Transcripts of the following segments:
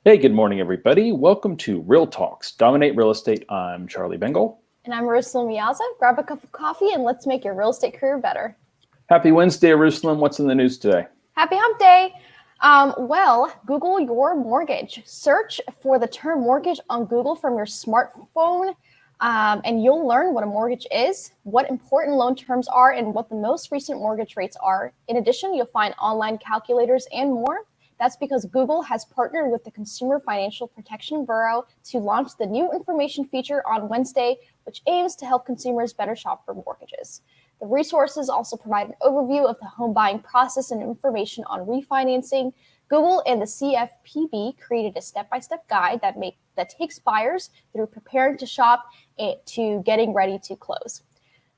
Hey, good morning, everybody. Welcome to Real Talks, Dominate Real Estate. I'm Charlie Bengel. And I'm Eyerusalem Meaza. Grab a cup of coffee and let's make your real estate career better. Happy Wednesday, Eyerusalem. What's in the news today? Happy hump day. Google your mortgage. Search for the term mortgage on Google from your smartphone, and you'll learn what a mortgage is, what important loan terms are, and what the most recent mortgage rates are. In addition, you'll find online calculators and more. That's because Google has partnered with the Consumer Financial Protection Bureau to launch the new information feature on Wednesday, which aims to help consumers better shop for mortgages. The resources also provide an overview of the home buying process and information on refinancing. Google and the CFPB created a step-by-step guide that takes buyers through preparing to shop to getting ready to close.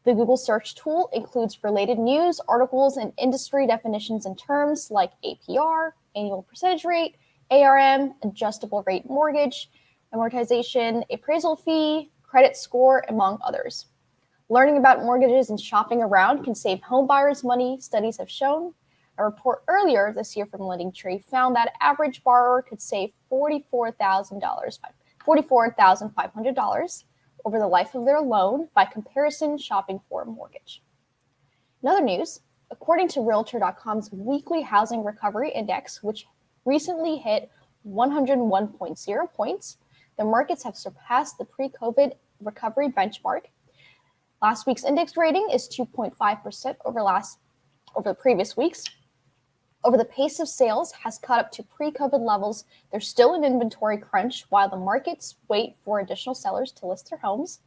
The Google search tool includes related news, articles, and industry definitions and terms like APR, annual percentage rate, ARM, adjustable rate mortgage, amortization, appraisal fee, credit score, among others. Learning about mortgages and shopping around can save home buyers money, studies have shown. A report earlier this year from LendingTree found that average borrower could save $44,500 over the life of their loan by comparison shopping for a mortgage. In other news, according to Realtor.com's weekly housing recovery index, which recently hit 101.0 points, the markets have surpassed the pre-COVID recovery benchmark. Last week's index rating is 2.5% over the previous weeks. Over the pace of sales has caught up to pre-COVID levels. There's still an inventory crunch while the markets wait for additional sellers to list their homes.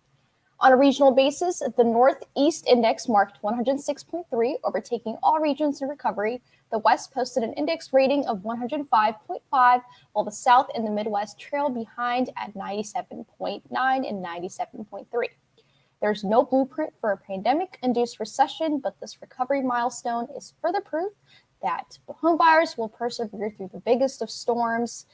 On a regional basis, the Northeast index marked 106.3, overtaking all regions in recovery. The West posted an index rating of 105.5, while the South and the Midwest trailed behind at 97.9 and 97.3. There's no blueprint for a pandemic-induced recession, but this recovery milestone is further proof that homebuyers will persevere through the biggest of storms,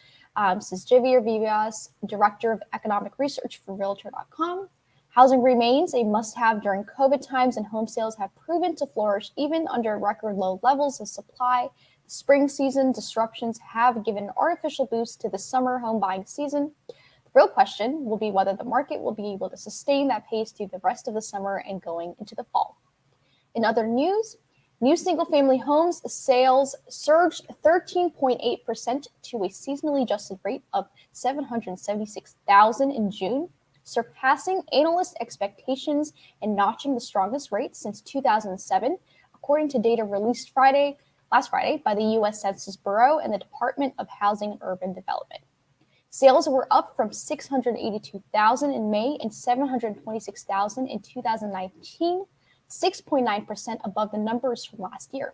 says Javier Vivas, Director of Economic Research for Realtor.com. Housing remains a must-have during COVID times, and home sales have proven to flourish even under record low levels of supply. The spring season disruptions have given an artificial boost to the summer home buying season. The real question will be whether the market will be able to sustain that pace through the rest of the summer and going into the fall. In other news, new single-family homes sales surged 13.8% to a seasonally adjusted rate of 776,000 in June, surpassing analyst expectations and notching the strongest rate since 2007, according to data released last Friday by the U.S. Census Bureau and the Department of Housing and Urban Development. Sales were up from 682,000 in May and 726,000 in 2019, 6.9% above the numbers from last year.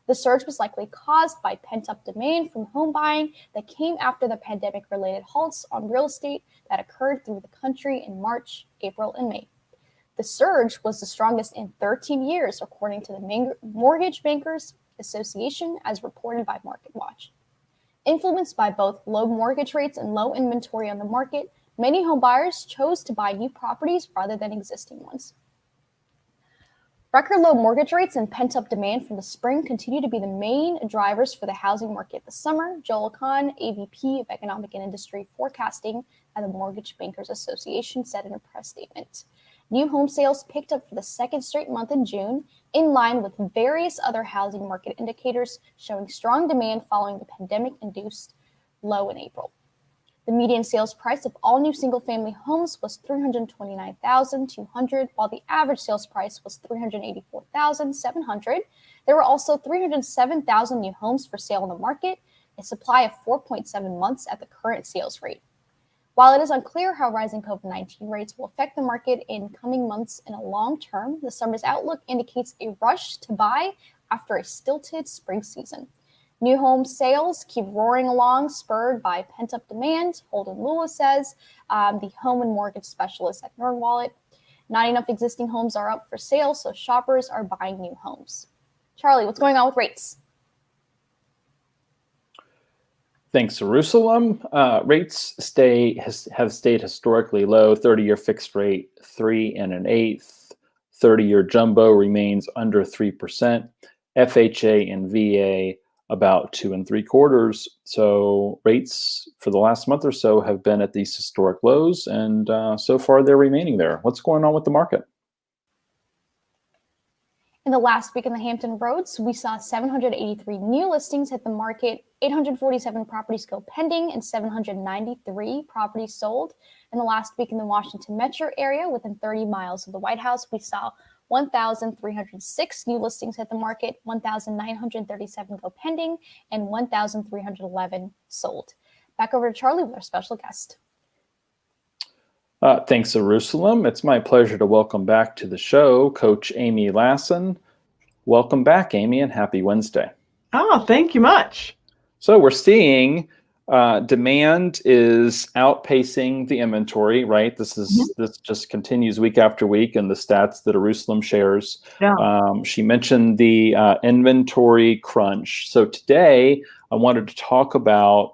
The surge was likely caused by pent-up demand from home buying that came after the pandemic-related halts on real estate that occurred through the country in March, April, and May. The surge was the strongest in 13 years, according to the Mortgage Bankers Association, as reported by MarketWatch. Influenced by both low mortgage rates and low inventory on the market, many home buyers chose to buy new properties rather than existing ones. Record low mortgage rates and pent-up demand from the spring continue to be the main drivers for the housing market this summer, Joel Kahn, AVP of Economic and Industry Forecasting at the Mortgage Bankers Association, said in a press statement. New home sales picked up for the second straight month in June, in line with various other housing market indicators showing strong demand following the pandemic-induced low in April. The median sales price of all new single-family homes was $329,200, while the average sales price was $384,700. There were also 307,000 new homes for sale on the market, a supply of 4.7 months at the current sales rate. While it is unclear how rising COVID-19 rates will affect the market in coming months in a long term, the summer's outlook indicates a rush to buy after a stilted spring season. New home sales keep roaring along, spurred by pent-up demand, Holden Lewis says, the home and mortgage specialist at NerdWallet. Not enough existing homes are up for sale, so shoppers are buying new homes. Charlie, what's going on with rates? Thanks, Eyerusalem. Rates have stayed historically low. 30-year fixed rate 3 1/8. 30-year jumbo remains under 3%. FHA and VA about 2 3/4. So rates for the last month or so have been at these historic lows, and so far they're remaining there. What's going on with the market? In the last week in the Hampton Roads, we saw 783 new listings hit the market, 847 properties go pending, and 793 properties sold. In the last week in the Washington metro area, within 30 miles of the White House, we saw 1,306 new listings hit the market, 1,937 go pending, and 1,311 sold. Back over to Charlie with our special guest. Thanks, Eyerusalem. It's my pleasure to welcome back to the show Coach Amy Lassen. Welcome back, Amy, and happy Wednesday. Oh, thank you much. So we're seeing demand is outpacing the inventory, right? This just continues week after week in the stats that Eyerusalem shares. Yeah. She mentioned the inventory crunch. So today I wanted to talk about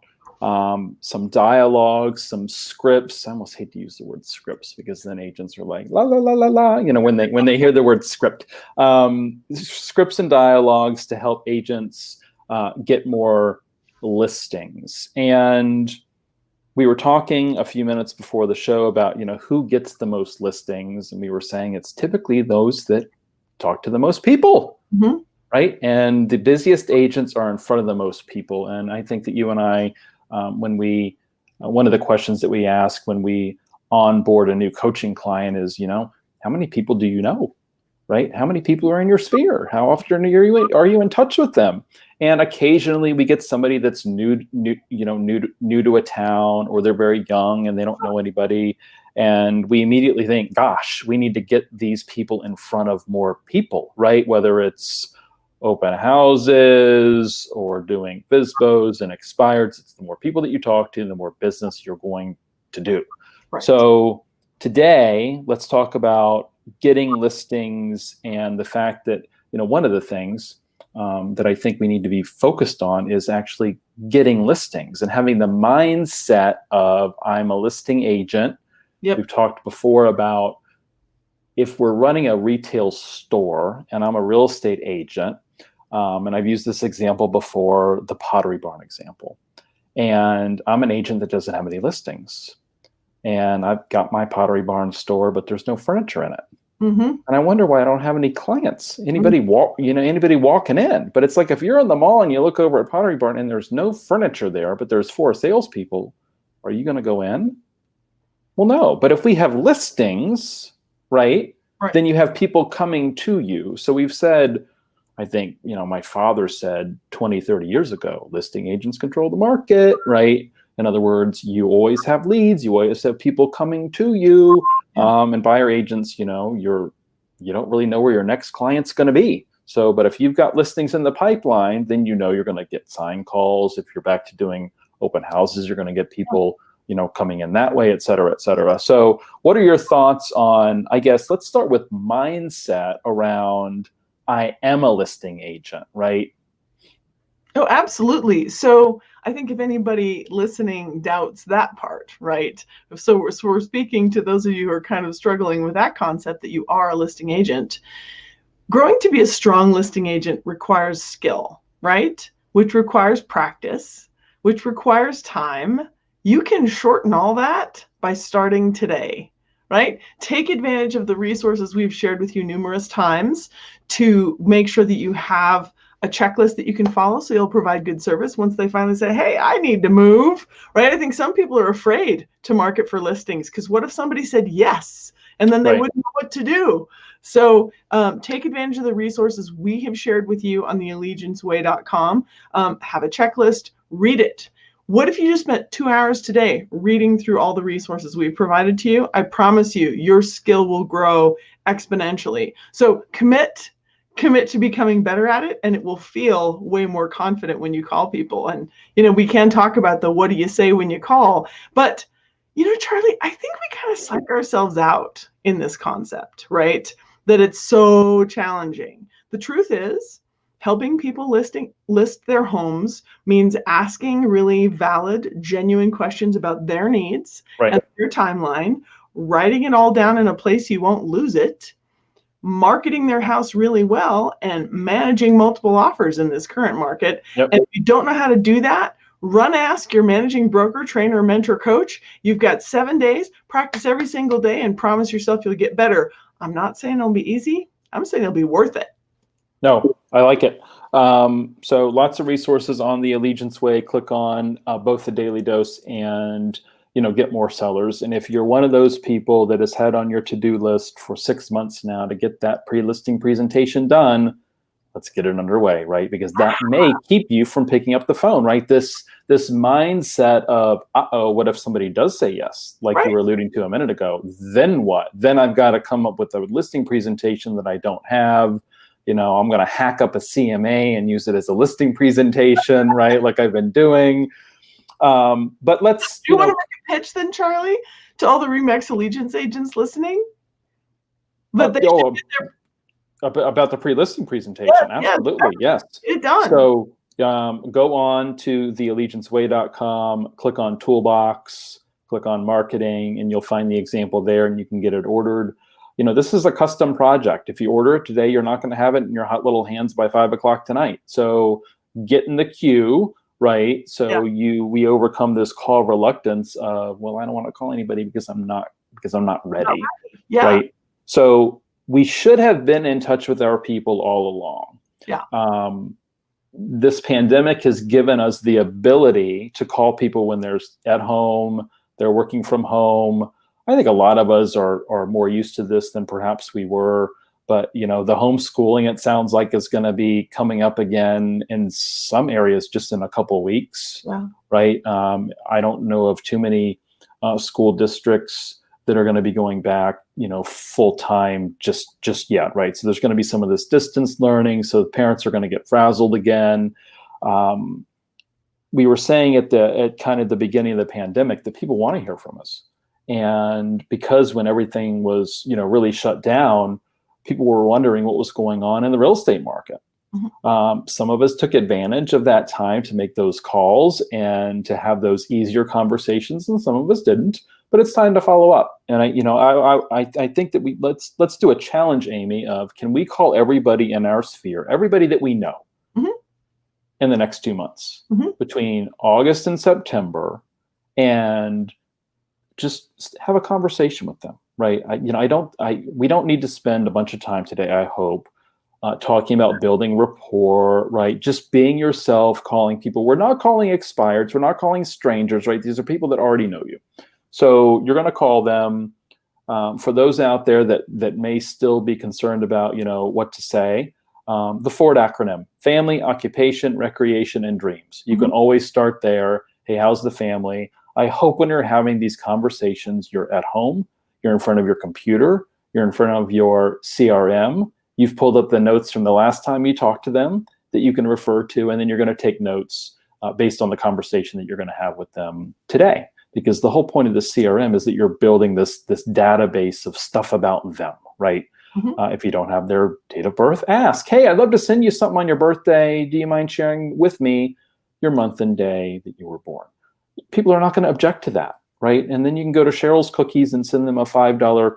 some dialogues, some scripts. I almost hate to use the word scripts because then agents are like, la, la, la, la, la, when they hear the word script. Scripts and dialogues to help agents get more listings. And we were talking a few minutes before the show about, who gets the most listings. And we were saying it's typically those that talk to the most people. Mm-hmm. Right? And the busiest agents are in front of the most people. And I think that you and I, one of the questions that we ask when we onboard a new coaching client is, how many people do you know, right? How many people are in your sphere? How often are you in touch with them? And occasionally we get somebody that's new to a town, or they're very young and they don't know anybody. And we immediately think, gosh, we need to get these people in front of more people, right? Whether it's open houses or doing FSBOs and expireds. It's the more people that you talk to, the more business you're going to do. Right. So today, let's talk about getting listings and the fact that, one of the things that I think we need to be focused on is actually getting listings and having the mindset of I'm a listing agent. Yep. We've talked before about if we're running a retail store and I'm a real estate agent, and I've used this example before, the Pottery Barn example. And I'm an agent that doesn't have any listings. And I've got my Pottery Barn store, but there's no furniture in it. Mm-hmm. And I wonder why I don't have any clients, anybody walking in. But it's like if you're in the mall and you look over at Pottery Barn and there's no furniture there, but there's 4 salespeople, are you going to go in? Well, no. But if we have listings, right, then you have people coming to you. So we've said, I think, my father said 20, 30 years ago, listing agents control the market, right? In other words, you always have leads, you always have people coming to you, and buyer agents, you don't really know where your next client's going to be. So, but if you've got listings in the pipeline, then you're going to get sign calls. If you're back to doing open houses, you're going to get people, coming in that way, et cetera, et cetera. So what are your thoughts on, I guess, let's start with mindset around I am a listing agent, right? Oh, absolutely. So I think if anybody listening doubts that part, right? So we're speaking to those of you who are kind of struggling with that concept that you are a listing agent. Growing to be a strong listing agent requires skill, right? Which requires practice, which requires time. You can shorten all that by starting today. Right? Take advantage of the resources we've shared with you numerous times to make sure that you have a checklist that you can follow so you'll provide good service once they finally say, hey, I need to move, right? I think some people are afraid to market for listings because what if somebody said yes and then they wouldn't know what to do? So take advantage of the resources we have shared with you on the allegianceway.com. Have a checklist, read it. What if you just spent 2 hours today reading through all the resources we've provided to you? I promise you, your skill will grow exponentially. So commit to becoming better at it, and it will feel way more confident when you call people. And, we can talk about the what do you say when you call, but, Charlie, I think we kind of psych ourselves out in this concept, right? That it's so challenging. The truth is, helping people list their homes means asking really valid, genuine questions about their needs and their timeline, writing it all down in a place you won't lose it, marketing their house really well and managing multiple offers in this current market. Yep. And if you don't know how to do that, run ask your managing broker, trainer, mentor, coach. You've got 7 days, practice every single day, and promise yourself you'll get better. I'm not saying it'll be easy. I'm saying it'll be worth it. No, I like it. So lots of resources on the Allegiance Way. Click on both the Daily Dose and get more sellers. And if you're one of those people that has had on your to-do list for 6 months now to get that pre-listing presentation done, let's get it underway, right? Because that may keep you from picking up the phone, right? This mindset of, uh-oh, what if somebody does say yes, like you were alluding to a minute ago? Then what? Then I've got to come up with a listing presentation that I don't have. I'm going to hack up a CMA and use it as a listing presentation, right? Like I've been doing. But let's. Do you want to make a pitch then, Charlie, to all the RE/MAX Allegiance agents listening? But they should get their about the pre-listing presentation. Absolutely. Yes. Get it done. So go on to theallegianceway.com, click on Toolbox, click on Marketing, and you'll find the example there, and you can get it ordered. This is a custom project. If you order it today, you're not going to have it in your hot little hands by 5 o'clock tonight. So get in the queue, right? So we overcome this call reluctance of, well, I don't want to call anybody because I'm not ready. Yeah. Right. So we should have been in touch with our people all along. Yeah. This pandemic has given us the ability to call people when they're at home, they're working from home. I think a lot of us are more used to this than perhaps we were. But, the homeschooling, it sounds like, is going to be coming up again in some areas just in a couple of weeks. Wow. Right. I don't know of too many school districts that are going to be going back, full time just yet, right? So there's going to be some of this distance learning. So parents are going to get frazzled again. We were saying at kind of the beginning of the pandemic that people want to hear from us, and because when everything was really shut down, people were wondering what was going on in the real estate market. Mm-hmm. Some of us took advantage of that time to make those calls and to have those easier conversations, and some of us didn't. But it's time to follow up. And I think that let's do a challenge, Amy, of can we call everybody in our sphere, everybody that we know, mm-hmm. in the next 2 months, mm-hmm. between August and September, and just have a conversation with them, right? We don't need to spend a bunch of time today, I hope, talking about building rapport, right? Just being yourself, calling people. We're not calling expireds. We're not calling strangers, right? These are people that already know you. So you're going to call them. For those out there that may still be concerned about, what to say, the FORD acronym: family, occupation, recreation, and dreams. You can always start there. Hey, how's the family? I hope when you're having these conversations, you're at home, you're in front of your computer, you're in front of your CRM, you've pulled up the notes from the last time you talked to them that you can refer to, and then you're going to take notes based on the conversation that you're going to have with them today. Because the whole point of the CRM is that you're building this database of stuff about them, right? Mm-hmm. If you don't have their date of birth, ask, hey, I'd love to send you something on your birthday. Do you mind sharing with me your month and day that you were born? People are not going to object to that, right? And then you can go to Cheryl's Cookies and send them a $5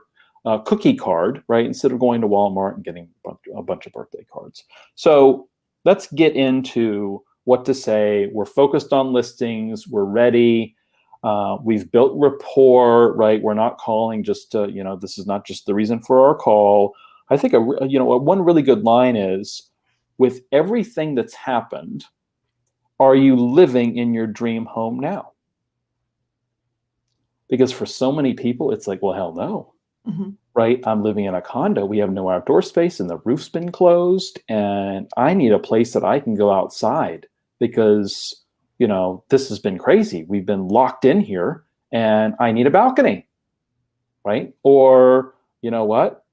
cookie card, right? Instead of going to Walmart and getting a bunch of birthday cards. So let's get into what to say. We're focused on listings. We're ready. We've built rapport, right? We're not calling just to, this is not just the reason for our call. I think, one really good line is, with everything that's happened, are you living in your dream home now? Because for so many people, it's like, well, hell no, mm-hmm. right? I'm living in a condo. We have no outdoor space and the roof's been closed, and I need a place that I can go outside because this has been crazy. We've been locked in here and I need a balcony, right? Or, what?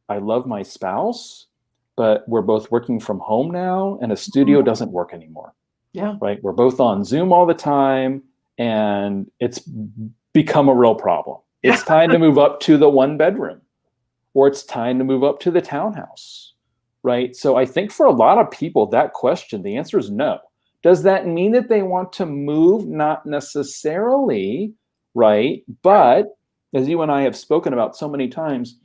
I love my spouse, but we're both working from home now and a studio doesn't work anymore. Yeah. Right. We're both on Zoom all the time and it's become a real problem. It's time to move up to the 1 bedroom, or it's time to move up to the townhouse, right? So I think for a lot of people, that question, the answer is no. Does that mean that they want to move? Not necessarily, right? But as you and I have spoken about so many times,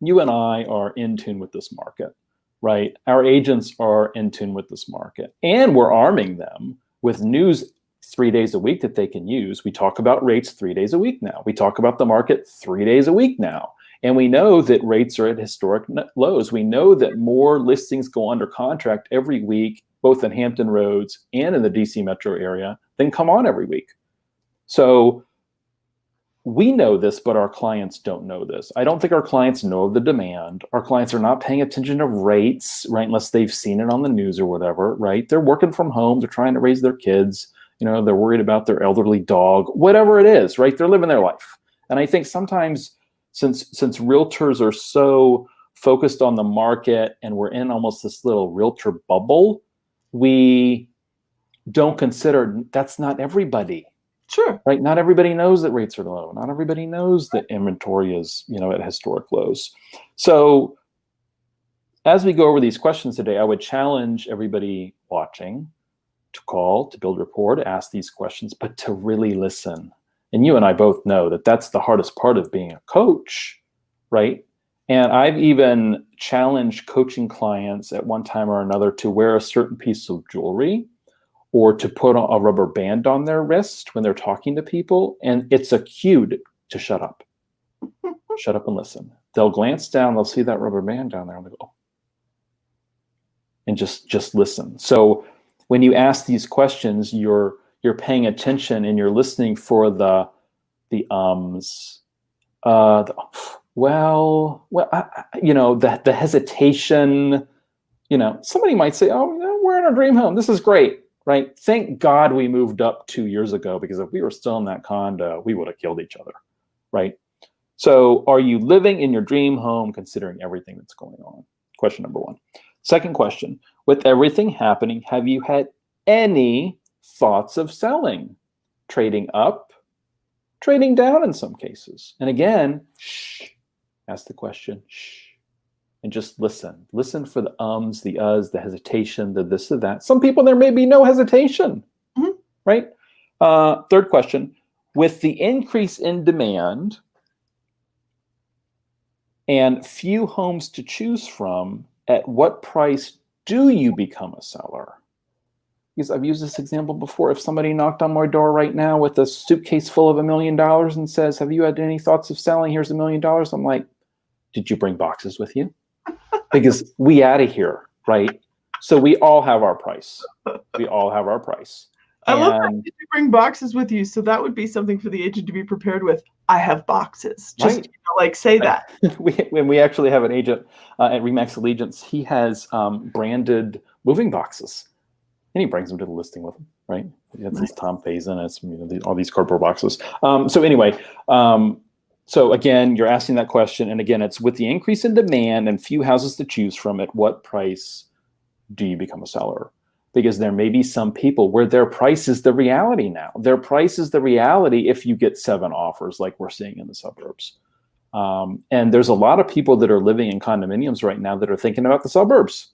you and I are in tune with this market, right? Our agents are in tune with this market, and we're arming them with news 3 days a week that they can use. We talk about rates 3 days a week now. We talk about the market 3 days a week now. And we know that rates are at historic lows. We know that more listings go under contract every week, both in Hampton Roads and in the DC metro area, than come on every week. So we know this, but our clients don't know this. I don't think our clients know the demand. Our clients are not paying attention to rates, right? Unless they've seen it on the news or whatever, right? They're working from home. They're trying to raise their kids. They're worried about their elderly dog, whatever it is, right? They're living their life. And I think sometimes since realtors are so focused on the market and we're in almost this little realtor bubble, we don't consider that's not everybody. Sure. Right? Not everybody knows that rates are low. Not everybody knows that inventory is, at historic lows. So as we go over these questions today, I would challenge everybody watching to call, to build rapport, to ask these questions, but to really listen. And you and I both know that that's the hardest part of being a coach, right? And I've even challenged coaching clients at one time or another to wear a certain piece of jewelry or to put a rubber band on their wrist when they're talking to people. And it's a cue to shut up. Shut up and listen. They'll glance down, they'll see that rubber band down there, and they go, oh. And just listen. So when you ask these questions, you're paying attention and you're listening for the hesitation. Somebody might say, oh, we're in our dream home. This is great, right? Thank God we moved up 2 years ago, because if we were still in that condo, we would have killed each other, right? So are you living in your dream home considering everything that's going on? Question number one. Second question, with everything happening, have you had any thoughts of selling, trading up, trading down in some cases? And again, ask the question, and just listen. Listen for the ums, the uhs, the hesitation, the this, the that. Some people, there may be no hesitation, right? Third question, with the increase in demand and few homes to choose from, at what price do you become a seller? Because I've used this example before. If somebody knocked on my door right now with a suitcase full of $1 million and says, have you had any thoughts of selling? Here's $1 million. I'm like, did you bring boxes with you? Because we out of here, right? So we all have our price. We all have our price. I love that. Did you bring boxes with you? So that would be something for the agent to be prepared with. I have boxes. Just right. Say that. When we actually have an agent at Remax Allegiance, he has branded moving boxes, and he brings them to the listing with him. Right? It's this Tom Faison, it's all these cardboard boxes. So anyway, so again, you're asking that question, and again, it's with the increase in demand and few houses to choose from, at what price do you become a seller? Because there may be some people where their price is the reality now. Their price is the reality if you get 7 offers like we're seeing in the suburbs. And there's a lot of people that are living in condominiums right now that are thinking about the suburbs,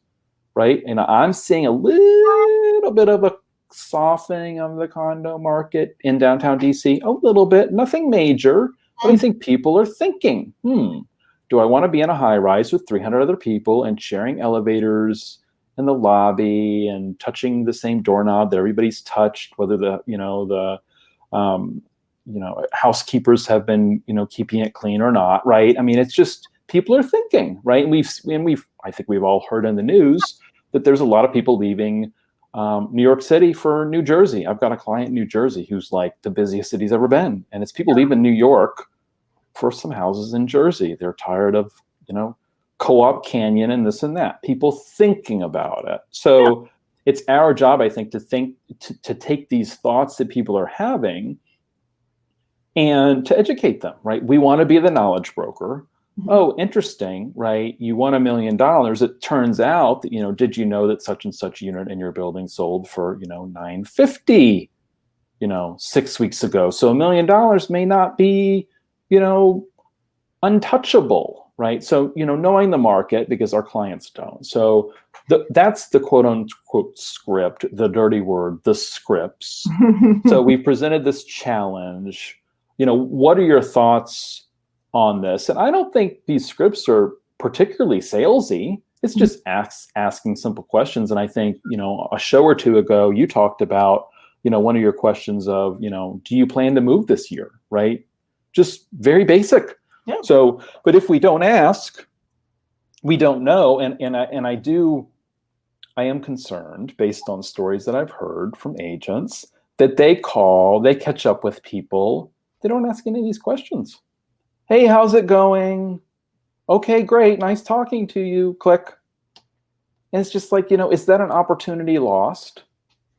right? And I'm seeing a little bit of a softening of the condo market in downtown DC, a little bit, nothing major, but I think people are thinking, do I want to be in a high rise with 300 other people and sharing elevators in the lobby and touching the same doorknob that everybody's touched, whether the housekeepers have been, keeping it clean or not, right? I mean, it's just, people are thinking, right? And I think we've all heard in the news that there's a lot of people leaving New York City for New Jersey. I've got a client in New Jersey who's like the busiest city he's ever been. And it's people leaving New York for some houses in Jersey. They're tired of, Co-op Canyon and this and that. People thinking about it. So it's our job, I think, to take these thoughts that people are having and to educate them, right? We want to be the knowledge broker. Oh, interesting, right? You won $1 million. It turns out that, did you know that such and such unit in your building sold for, $950, 6 weeks ago. So $1 million may not be, untouchable. Right. So, knowing the market, because our clients don't. So that's the quote unquote script, the dirty word, the scripts. So we presented this challenge. What are your thoughts on this. And I don't think these scripts are particularly salesy. It's just asking simple questions. And I think, a show or two ago, you talked about, one of your questions of, do you plan to move this year? Right? Just very basic. Yeah. So, but if we don't ask, we don't know. I am concerned based on stories that I've heard from agents that they catch up with people. They don't ask any of these questions. Hey, how's it going? Okay, great. Nice talking to you. Click. And it's just like, is that an opportunity lost?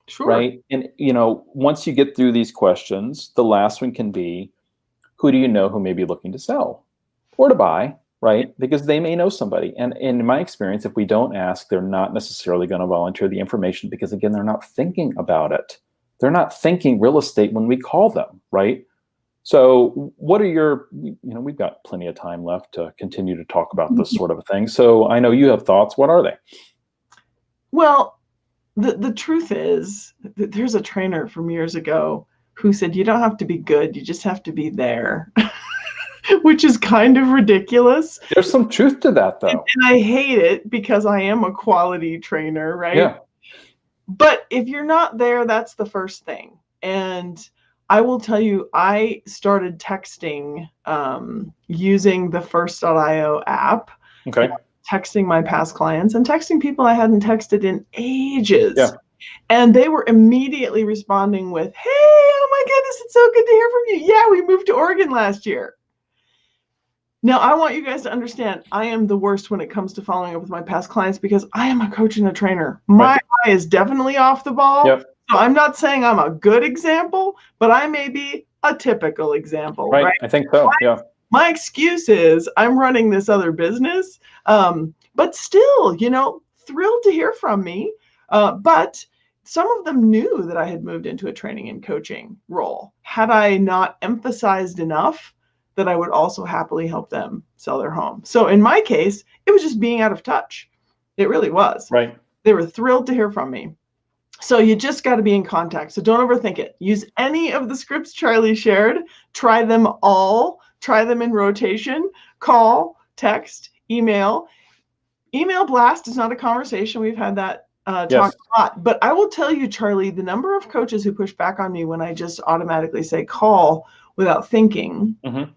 Sure. Right. And, once you get through these questions, the last one can be, who do you know who may be looking to sell or to buy? Right? Because they may know somebody. And in my experience, if we don't ask, they're not necessarily going to volunteer the information because, again, they're not thinking about it. They're not thinking real estate when we call them. Right? So what are your, we've got plenty of time left to continue to talk about this sort of a thing. So I know you have thoughts. What are they? Well, the truth is that there's a trainer from years ago who said, you don't have to be good. You just have to be there. Which is kind of ridiculous. There's some truth to that, though. And I hate it because I am a quality trainer, right? Yeah. But if you're not there, that's the first thing. And I will tell you, I started texting using the First.io app. Okay. Texting my past clients and texting people I hadn't texted in ages. Yeah. And they were immediately responding with, hey, oh my goodness, it's so good to hear from you. Yeah, we moved to Oregon last year. Now, I want you guys to understand, I am the worst when it comes to following up with my past clients because I am a coach and a trainer. My eye is definitely off the ball. Yep. So I'm not saying I'm a good example, but I may be a typical example. Right? I think so. Yeah. My excuse is I'm running this other business, but still, thrilled to hear from me. But some of them knew that I had moved into a training and coaching role. Had I not emphasized enough that I would also happily help them sell their home. So in my case, it was just being out of touch. It really was. Right. They were thrilled to hear from me. So you just got to be in contact. So don't overthink it. Use any of the scripts Charlie shared. Try them all. Try them in rotation. Call, text, email. Email blast is not a conversation. We've had that talk a lot. But I will tell you, Charlie, the number of coaches who push back on me when I just automatically say call without thinking. Mm-hmm.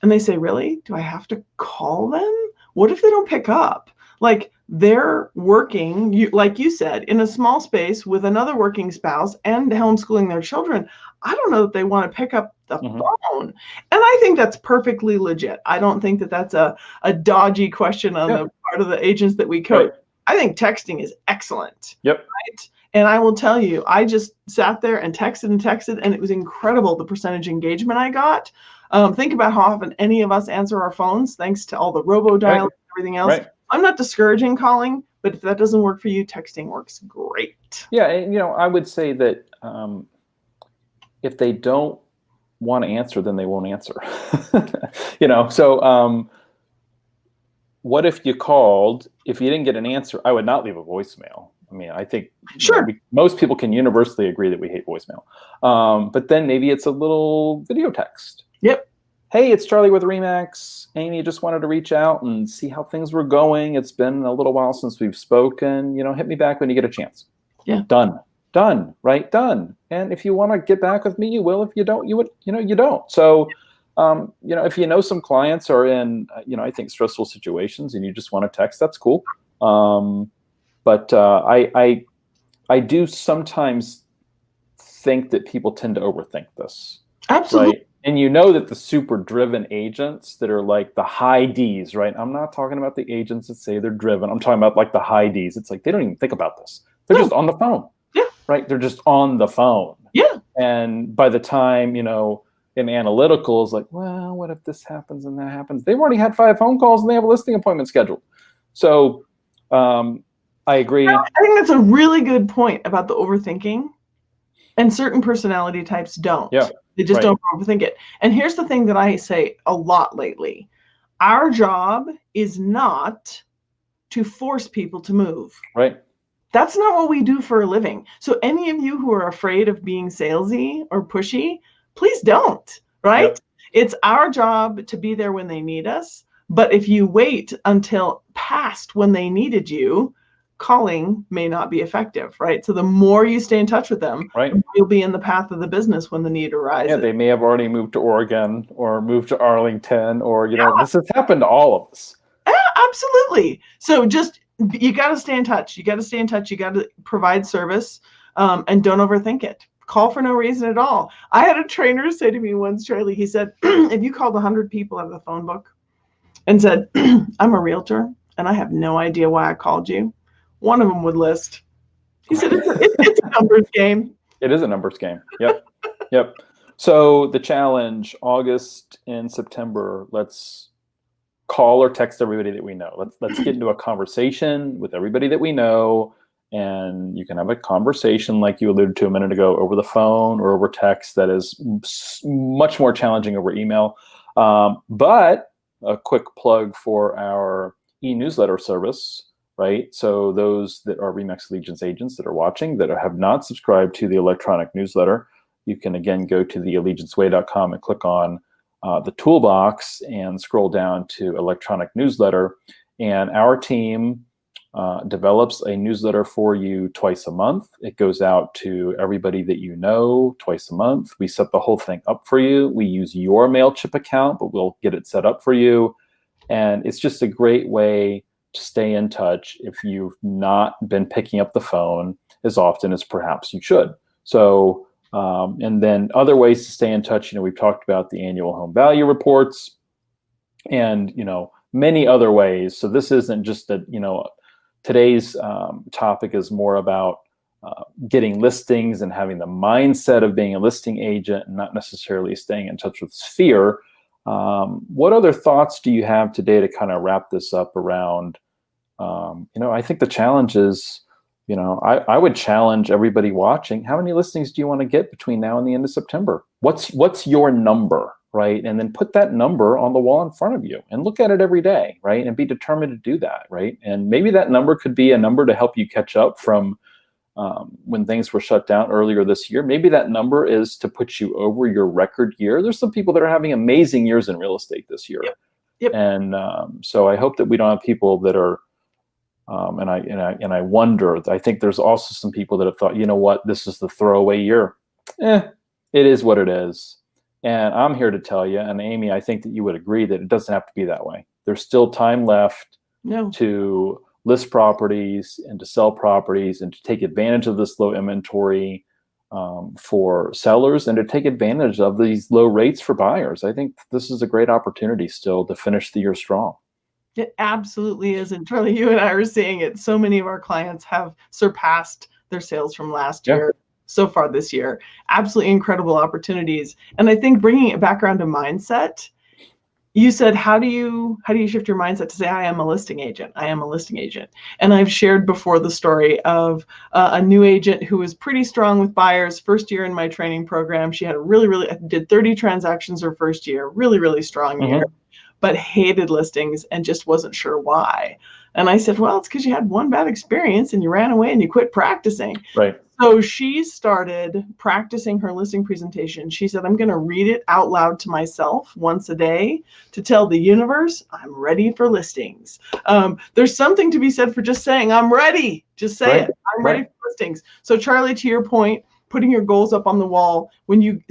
And they say, really? Do I have to call them? What if they don't pick up? Like they're working, like you said, in a small space with another working spouse and homeschooling their children. I don't know that they want to pick up the phone. And I think that's perfectly legit. I don't think that that's a dodgy question on the part of the agents that we coach. Right. I think texting is excellent. Yep. Right? And I will tell you, I just sat there and texted, and it was incredible the percentage engagement I got. Think about how often any of us answer our phones, thanks to all the robo-dial and everything else. Right. I'm not discouraging calling, but if that doesn't work for you, texting works great. Yeah, and, I would say that if they don't want to answer, then they won't answer. So what if you called? If you didn't get an answer, I would not leave a voicemail. I mean, I think most people can universally agree that we hate voicemail. But then maybe it's a little video text. Yep. Hey, it's Charlie with Remax. Amy, just wanted to reach out and see how things were going. It's been a little while since we've spoken. Hit me back when you get a chance. Yeah. Done. Right? Done. And if you want to get back with me, you will. If you don't, you would. You don't. So, if some clients are in, I think stressful situations, and you just want to text, that's cool. But I do sometimes think that people tend to overthink this. Absolutely. Right? And that the super driven agents that are like the high Ds, right? I'm not talking about the agents that say they're driven. I'm talking about like the high Ds. It's like they don't even think about this. They're just on the phone. Yeah. Right? They're just on the phone. Yeah. And by the time, in analytical is like, well, what if this happens and that happens? They've already had 5 phone calls and they have a listing appointment scheduled. So I agree. I think that's a really good point about the overthinking. And certain personality types don't. Yeah. They just don't overthink it. And here's the thing that I say a lot lately. Our job is not to force people to move. Right. That's not what we do for a living. So any of you who are afraid of being salesy or pushy, please don't, right? Yep. It's our job to be there when they need us. But if you wait until past when they needed you, calling may not be effective, right? So the more you stay in touch with them, Right. the more you'll be in the path of the business when the need arises. Yeah, they may have already moved to Oregon or moved to Arlington, or this has happened to all of us. Yeah, absolutely. So just you got to stay in touch. You got to stay in touch. You got to provide service, and don't overthink it. Call for no reason at all. I had a trainer say to me once, Charlie, he said, if you called 100 people out of the phone book and said, I'm a realtor and I have no idea why I called you, one of them would list. He said, it's a numbers game. It is a numbers game. Yep. Yep. So the challenge, August and September, let's call or text everybody that we know. Let's get into a conversation with everybody that we know. And you can have a conversation like you alluded to a minute ago over the phone or over text that is much more challenging over email. But a quick plug for our e-newsletter service, right? So those that are RE/MAX Allegiance agents that are watching that have not subscribed to the electronic newsletter, you can again go to theallegianceway.com and click on the toolbox and scroll down to electronic newsletter. And our team develops a newsletter for you twice a month. It goes out to everybody that you know twice a month. We set the whole thing up for you. We use your MailChimp account, but we'll get it set up for you. And it's just a great way to stay in touch if you've not been picking up the phone as often as perhaps you should. So, and then other ways to stay in touch, we've talked about the annual home value reports and, many other ways. So this isn't just that, today's topic is more about getting listings and having the mindset of being a listing agent and not necessarily staying in touch with Sphere. What other thoughts do you have today to kind of wrap this up around, I think the challenge is, I would challenge everybody watching, how many listings do you want to get between now and the end of September? What's your number, right? And then put that number on the wall in front of you and look at it every day, right? And be determined to do that, right? And maybe that number could be a number to help you catch up from when things were shut down earlier this year. Maybe that number is to put you over your record year. There's some people that are having amazing years in real estate this year. Yep. And so I hope that we don't have people that are, and I wonder, I think there's also some people that have thought, you know what, this is the throwaway year. It is what it is. And I'm here to tell you, and Amy, I think that you would agree that it doesn't have to be that way. There's still time left to list properties and to sell properties and to take advantage of this low inventory for sellers and to take advantage of these low rates for buyers. I think this is a great opportunity still to finish the year strong. It absolutely is. And Charlie, you and I are seeing it. So many of our clients have surpassed their sales from last year so far this year. Absolutely incredible opportunities. And I think bringing it back around to mindset, you said, how do you shift your mindset to say, I am a listing agent. I am a listing agent. And I've shared before the story of a new agent who was pretty strong with buyers. First year in my training program, she had did 30 transactions her first year, really strong year, but hated listings and just wasn't sure why. And I said, well, it's because you had one bad experience and you ran away and you quit practicing. Right. So she started practicing her listing presentation. She said, I'm going to read it out loud to myself once a day to tell the universe I'm ready for listings. There's something to be said for just saying, I'm ready. Just say it. I'm ready for listings. So Charlie, to your point, putting your goals up on the wall, when you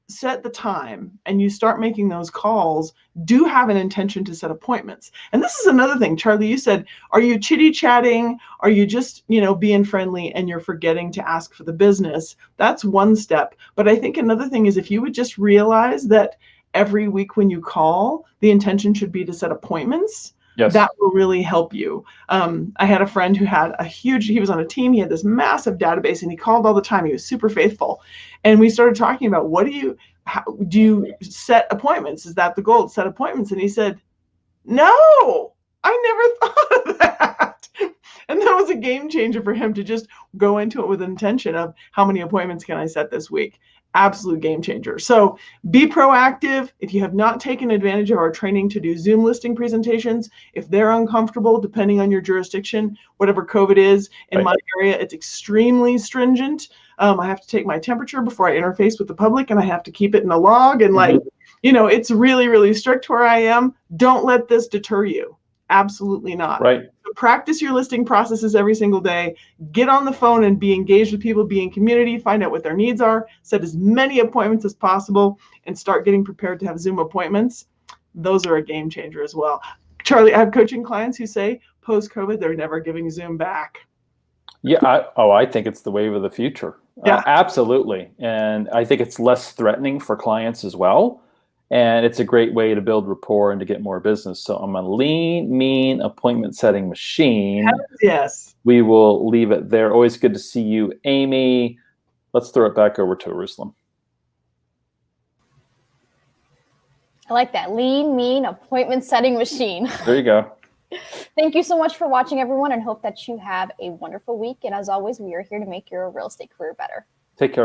set the time and you start making those calls, do have an intention to set appointments. And this is another thing, Charlie, you said, are you chitty chatting? Are you just, being friendly and you're forgetting to ask for the business? That's one step. But I think another thing is if you would just realize that every week when you call, the intention should be to set appointments. Yes. That will really help you. I had a friend who had he was on a team, he had this massive database and he called all the time. He was super faithful. And we started talking about, how do you set appointments? Is that the goal, to set appointments? And he said, no, I never thought of that. And that was a game changer for him to just go into it with an intention of how many appointments can I set this week? Absolute game changer. So be proactive. If you have not taken advantage of our training to do Zoom listing presentations, if they're uncomfortable, depending on your jurisdiction, whatever COVID is, in my area, it's extremely stringent. I have to take my temperature before I interface with the public, and I have to keep it in a log. And like, you know, it's really, really strict where I am. Don't let this deter you. Absolutely not. Right. So practice your listing processes every single day. Get on the phone and be engaged with people, be in community, find out what their needs are, set as many appointments as possible, and start getting prepared to have Zoom appointments. Those are a game changer as well. Charlie, I have coaching clients who say post-COVID, they're never giving Zoom back. Yeah. I think it's the wave of the future. Yeah. Absolutely. And I think it's less threatening for clients as well. And it's a great way to build rapport and to get more business. So I'm a lean, mean appointment setting machine. Yes. We will leave it there. Always good to see you, Amy. Let's throw it back over to Eyerusalem. I like that. Lean, mean appointment setting machine. There you go. Thank you so much for watching, everyone, and hope that you have a wonderful week. And as always, we are here to make your real estate career better. Take care.